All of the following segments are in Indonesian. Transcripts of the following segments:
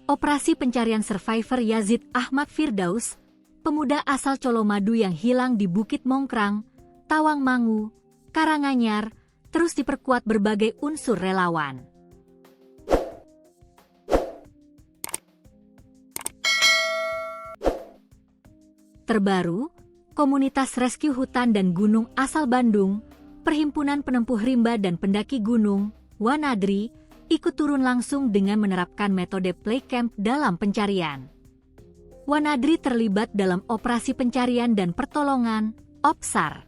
Operasi pencarian survivor Yazid Ahmad Firdaus, pemuda asal Colomadu yang hilang di Bukit Mongkrang, Tawangmangu, Karanganyar, terus diperkuat berbagai unsur relawan. Terbaru, komunitas rescue hutan dan gunung asal Bandung, Perhimpunan Penempuh Rimba dan Pendaki Gunung, Wanadri, ikut turun langsung dengan menerapkan metode play camp dalam pencarian. Wanadri terlibat dalam operasi pencarian dan pertolongan, OPSAR,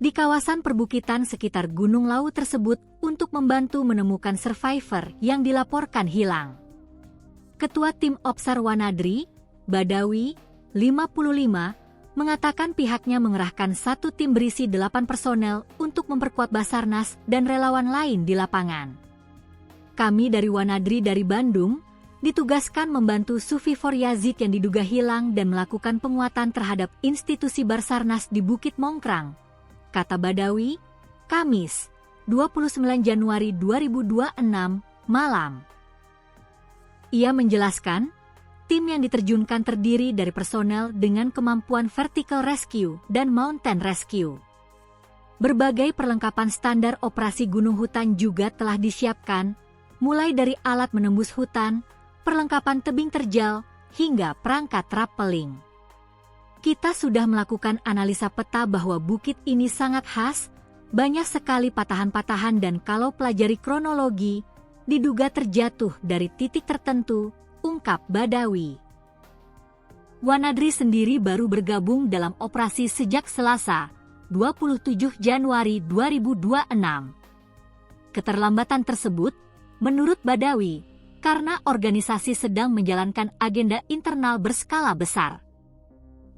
di kawasan perbukitan sekitar Gunung Lawu tersebut untuk membantu menemukan survivor yang dilaporkan hilang. Ketua tim OPSAR Wanadri, Badawi, 55, mengatakan pihaknya mengerahkan satu tim berisi 8 personel untuk memperkuat Basarnas dan relawan lain di lapangan. Kami dari Wanadri dari Bandung, ditugaskan membantu survivor Yazid yang diduga hilang dan melakukan penguatan terhadap institusi Basarnas di Bukit Mongkrang, kata Badawi, Kamis, 29 Januari 2026, malam. Ia menjelaskan, tim yang diterjunkan terdiri dari personel dengan kemampuan vertical rescue dan mountain rescue. Berbagai perlengkapan standar operasi gunung hutan juga telah disiapkan, mulai dari alat menembus hutan, perlengkapan tebing terjal, hingga perangkat rappelling. Kita sudah melakukan analisa peta bahwa bukit ini sangat khas, banyak sekali patahan-patahan dan kalau pelajari kronologi, diduga terjatuh dari titik tertentu, ungkap Badawi. Wanadri sendiri baru bergabung dalam operasi sejak Selasa, 27 Januari 2026. Keterlambatan tersebut, menurut Badawi, karena organisasi sedang menjalankan agenda internal berskala besar.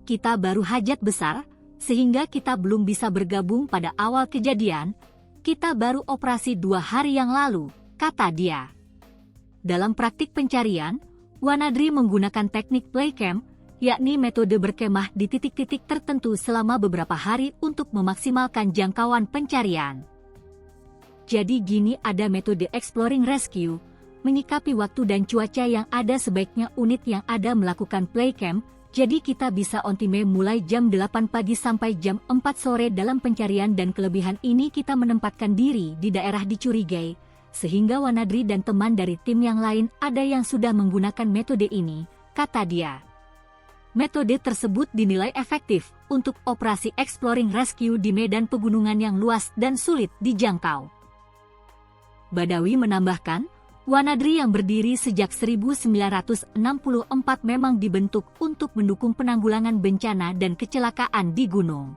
Kita baru hajat besar, sehingga kita belum bisa bergabung pada awal kejadian, kita baru operasi 2 hari yang lalu, kata dia. Dalam praktik pencarian, Wanadri menggunakan teknik play camp, yakni metode berkemah di titik-titik tertentu selama beberapa hari untuk memaksimalkan jangkauan pencarian. Jadi gini ada metode exploring rescue, menyikapi waktu dan cuaca yang ada sebaiknya unit yang ada melakukan play camp, jadi kita bisa on time mulai jam 8 pagi sampai jam 4 sore dalam pencarian dan kelebihan ini kita menempatkan diri di daerah dicurigai, sehingga Wanadri dan teman dari tim yang lain ada yang sudah menggunakan metode ini, kata dia. Metode tersebut dinilai efektif untuk operasi exploring rescue di medan pegunungan yang luas dan sulit dijangkau. Badawi menambahkan, Wanadri yang berdiri sejak 1964 memang dibentuk untuk mendukung penanggulangan bencana dan kecelakaan di gunung.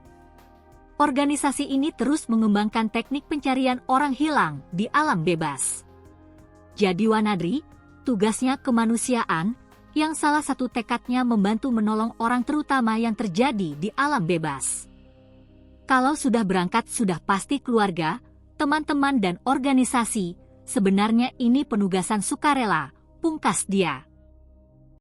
Organisasi ini terus mengembangkan teknik pencarian orang hilang di alam bebas. Jadi Wanadri, tugasnya kemanusiaan, yang salah satu tekadnya membantu menolong orang terutama yang terjadi di alam bebas. Kalau sudah berangkat sudah pasti keluarga, teman-teman dan organisasi, sebenarnya ini penugasan sukarela, pungkas dia.